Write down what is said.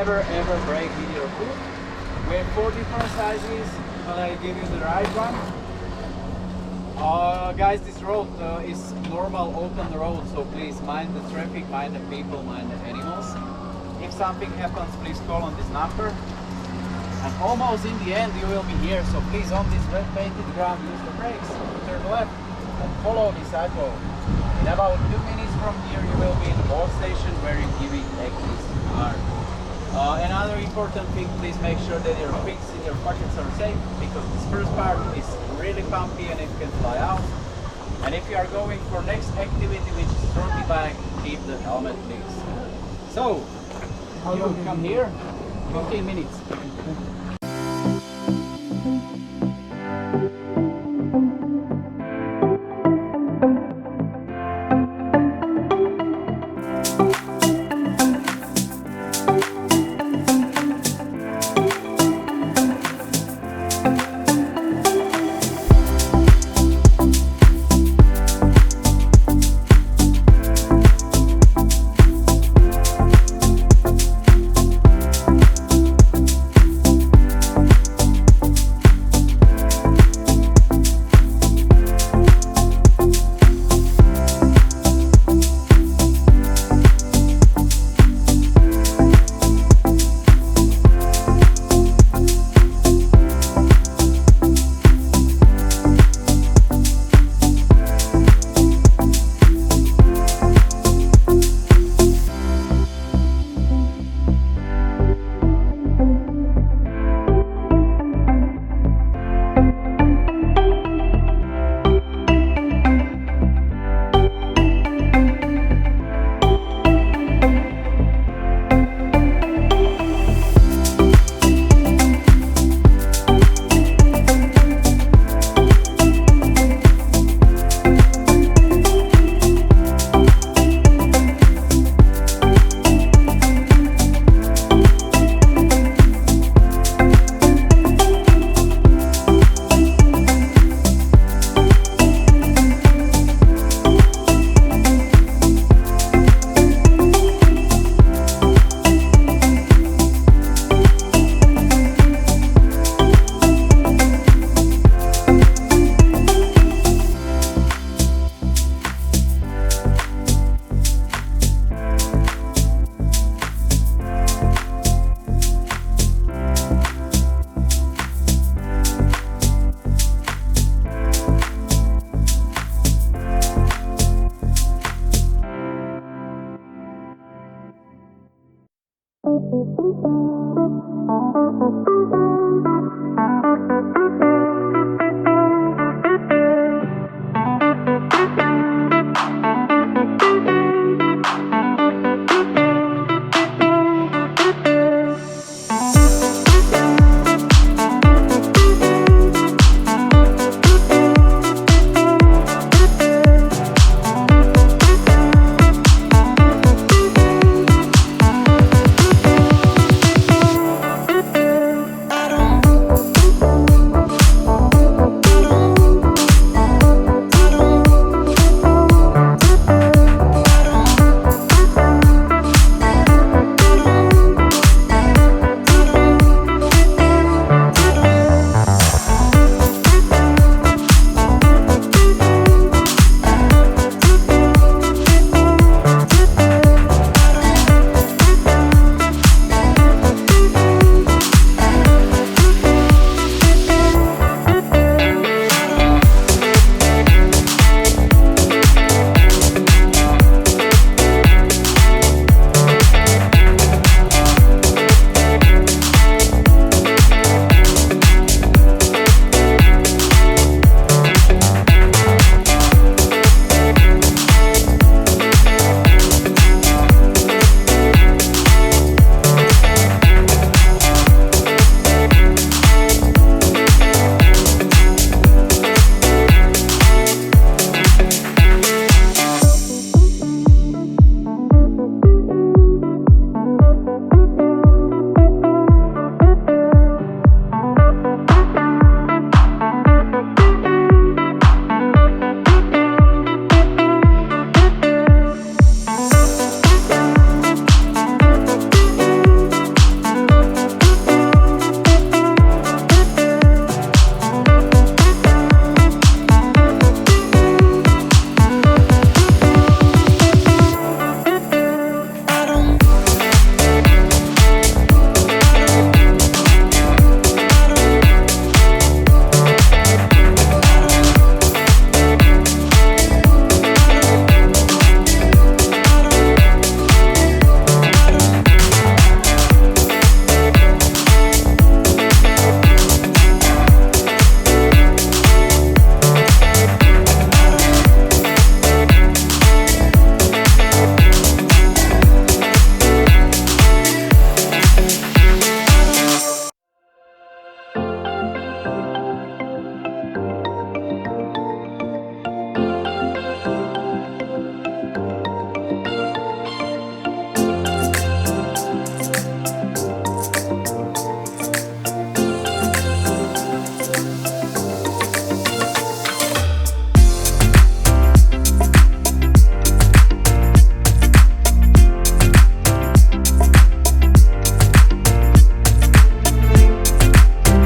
never ever brake with your foot. We have 4 different sizes, but I give you the right one. Guys, this road is normal open road, so please mind the traffic, mind the people, mind the animals. If something happens, please call on this number. And almost in the end you will be here, so please on this red painted ground use the brakes, turn left and follow the sidewalk. In about 2 minutes from here you will be in the Bort station where you give it exit card. Another important thing, please make sure that your things in your pockets are safe, because this first part is really bumpy and it can fly out. And if you are going for next activity, which is throttle back, keep the helmet please. So, you come here, 15 minutes. Thank you.